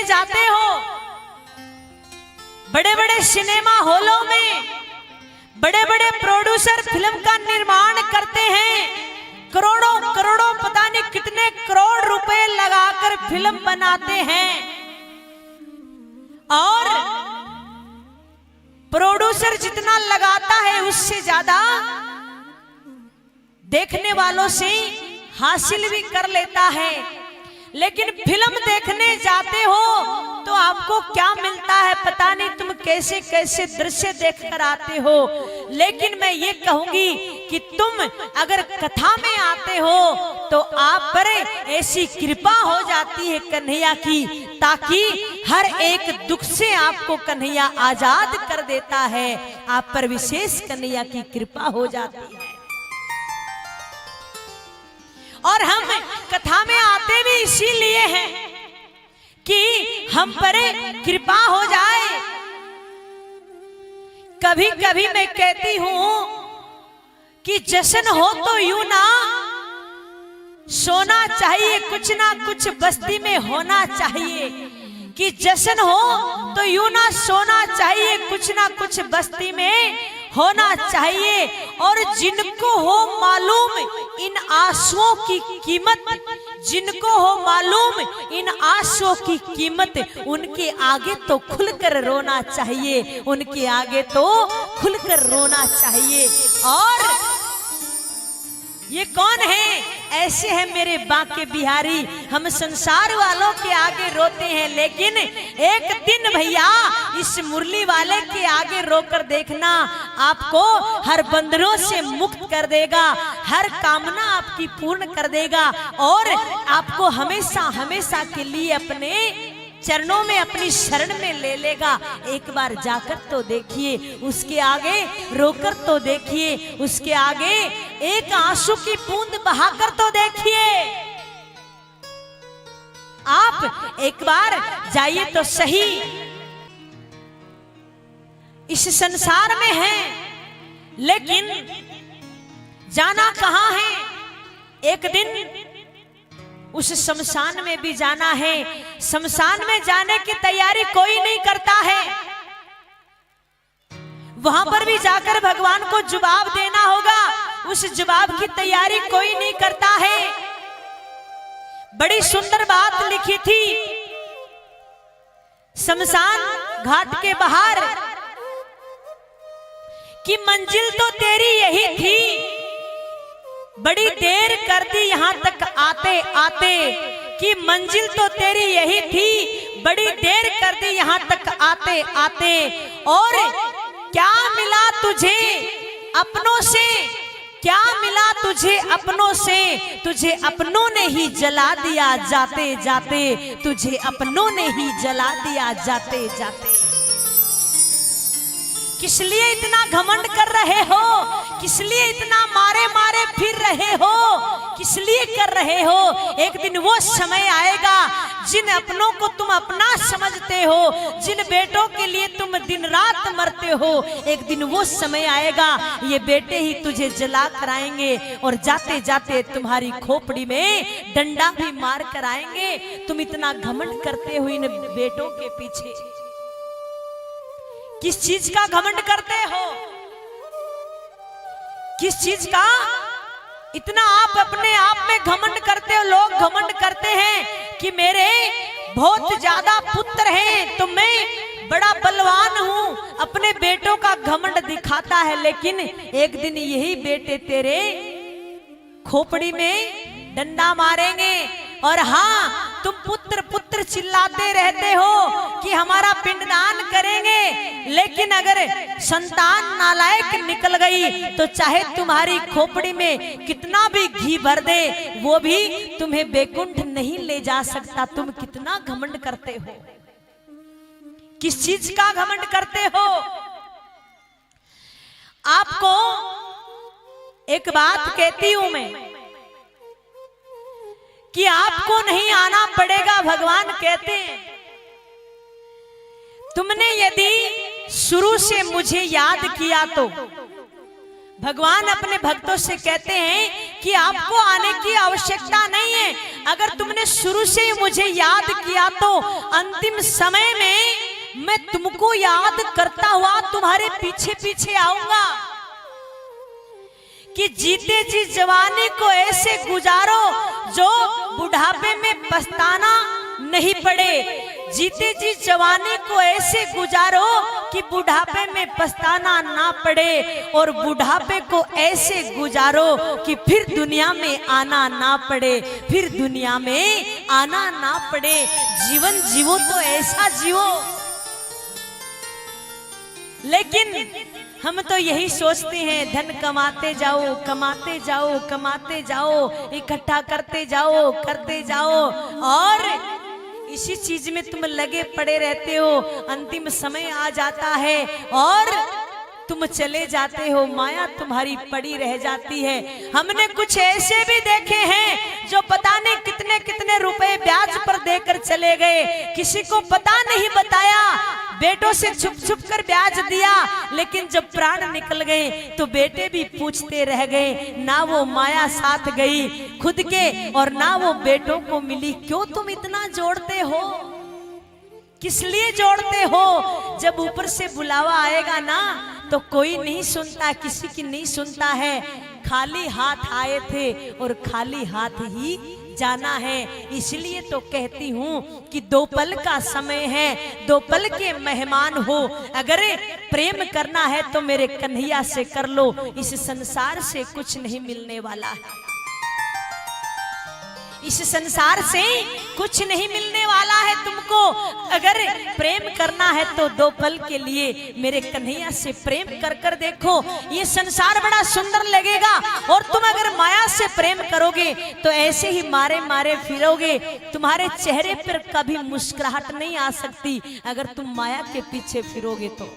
जाते हो, बड़े बड़े सिनेमा हॉलों में बड़े बड़े प्रोड्यूसर फिल्म का निर्माण करते हैं, करोड़ों करोड़ों पता नहीं कितने करोड़ रुपए लगाकर फिल्म बनाते हैं, और प्रोड्यूसर जितना लगाता है उससे ज्यादा देखने वालों से हासिल भी कर लेता है। लेकिन फिल्म देखने जाते हो तो आपको क्या मिलता है पता नहीं, तुम कैसे कैसे दृश्य देखकर आते हो। लेकिन मैं ये कहूंगी कि तुम अगर कथा में आते हो तो आप पर ऐसी कृपा हो जाती है कन्हैया की, ताकि हर एक दुख से आपको कन्हैया आजाद कर देता है। आप पर विशेष कन्हैया की कृपा हो जाती है। और हम कथा में आते भी इसीलिए हैं कि हम पर कृपा हो जाए। कभी कभी मैं कहती हूं कि जश्न हो तो यूं ना सोना चाहिए, कुछ ना कुछ बस्ती में होना चाहिए। कि जश्न हो तो यूं ना सोना चाहिए, कुछ ना कुछ बस्ती में होना चाहिए। और जिनको हो मालूम इन आंसुओं की कीमत, जिनको हो मालूम इन आंसुओं की कीमत, उनके आगे तो खुलकर रोना चाहिए, उनके आगे तो खुलकर रोना चाहिए। और ये कौन है? ऐसे हैं मेरे बांके बिहारी। हम संसार वालों के आगे रोते हैं, लेकिन एक दिन भैया इस मुरली वाले के आगे रोकर देखना, आपको हर बंधनों से मुक्त कर देगा, हर कामना आपकी पूर्ण कर देगा, और आपको हमेशा हमेशा के लिए अपने चरणों में, अपनी शरण में ले लेगा। एक बार जाकर तो देखिए, उसके आगे रोकर तो देखिए, उसके आगे एक आंसू की बूंद बहाकर तो देखिए। आप एक बार जाइए तो सही। इस संसार में हैं, लेकिन जाना कहां है? एक दिन उस शमशान में भी जाना है। शमशान में जाने की तैयारी कोई नहीं करता है। वहां पर भी जाकर भगवान को जवाब देना होगा, उस जवाब की तैयारी कोई नहीं करता है। बड़ी सुंदर बात लिखी थी शमशान घाट के बाहर कि मंजिल तो तेरी यही थी, बड़ी देर कर दी यहां तक आते आते। कि मंजिल तो तेरी यही थी, बड़ी देर कर दी यहां तक आते आते। और क्या मिला तुझे अपनों से, क्या मिला तुझे अपनों से? तुझे अपनों ने ही जला दिया जाते जाते, तुझे अपनों ने ही जला दिया जाते जाते। किस लिए इतना घमंड कर रहे हो? किस लिए इतना मारे मारे फिर रहे हो? किस लिए कर रहे हो? एक दिन वो समय आएगा जिन अपनों को तुम अपना समझते हो, जिन बेटों के लिए तुम दिन रात मरते हो, एक दिन वो समय आएगा, ये बेटे ही तुझे जला कर आएंगे, और जाते जाते तुम्हारी खोपड़ी में डंडा भी मार कर आएंगे। तुम इतना घमंड करते हो इन बेटों के पीछे, किस चीज का घमंड करते हो? किस चीज का इतना आप अपने आप में घमंड करते हो? लोग घमंड करते हैं कि मेरे बहुत ज्यादा पुत्र हैं, तो मैं बड़ा बलवान हूं, अपने बेटों का घमंड दिखाता है। लेकिन एक दिन यही बेटे तेरे खोपड़ी में डंडा मारेंगे। और हाँ, तुम पुत्र पुत्र चिल्लाते रहते हो कि हमारा पिंडदान करेंगे, लेकिन अगर संतान नालायक निकल गई तो चाहे तुम्हारी खोपड़ी में कितना भी घी भर दे, वो भी तुम्हें बैकुंठ नहीं ले जा सकता। तुम कितना घमंड करते हो? किस चीज का घमंड करते हो? आपको एक बात कहती हूं मैं कि आपको नहीं आना पड़ेगा। भगवान कहते हैं, तुमने यदि शुरू से मुझे याद किया तो, भगवान अपने भक्तों से कहते हैं कि आपको आने की आवश्यकता नहीं है। अगर तुमने शुरू से ही मुझे याद किया तो अंतिम समय में मैं तुमको याद करता हुआ तुम्हारे पीछे पीछे आऊंगा कि जीते जी जवानी को ऐसे गुजारो जो बुढ़ापे में पछताना नहीं पड़े। जीते जी जवानी को ऐसे गुजारो कि बुढ़ापे में पछताना ना पड़े, और बुढ़ापे को ऐसे गुजारो कि फिर दुनिया में आना ना पड़े, फिर दुनिया में आना ना पड़े। जीवन जीवो तो ऐसा जीवो। लेकिन हम तो यही सोचते हैं, धन कमाते जाओ, कमाते जाओ, कमाते जाओ, इकट्ठा करते जाओ, करते जाओ, और इसी चीज में तुम लगे पड़े रहते हो। अंतिम समय आ जाता है और तुम चले जाते हो, माया तुम्हारी पड़ी रह जाती है। हमने कुछ ऐसे भी देखे हैं जो पता नहीं कितने कितने रुपए ब्याज पर देकर चले गए, किसी को पता नहीं बताया, बेटों से छुप छुप कर ब्याज दिया, लेकिन जब प्राण निकल गए तो बेटे भी पूछते रह गए, ना वो माया साथ गई खुद के और ना वो बेटों को मिली। क्यों तुम इतना जोड़ते हो, किस लिए जोड़ते हो? जब ऊपर से बुलावा आएगा ना तो कोई नहीं सुनता, किसी की नहीं सुनता है। खाली हाथ आए थे और खाली हाथ ही जाना है। इसलिए तो कहती हूँ कि दो पल का समय है, दो पल के मेहमान हो। अगर प्रेम करना है तो मेरे कन्हैया से कर लो, इस संसार से कुछ नहीं मिलने वाला है। इस संसार से कुछ नहीं मिलने वाला है तुमको। अगर प्रेम करना है तो दो पल के लिए मेरे कन्हैया से प्रेम कर कर देखो, ये संसार बड़ा सुंदर लगेगा। और तुम अगर माया से प्रेम करोगे तो ऐसे ही मारे मारे फिरोगे, तुम्हारे चेहरे पर कभी मुस्कुराहट नहीं आ सकती अगर तुम माया के पीछे फिरोगे तो।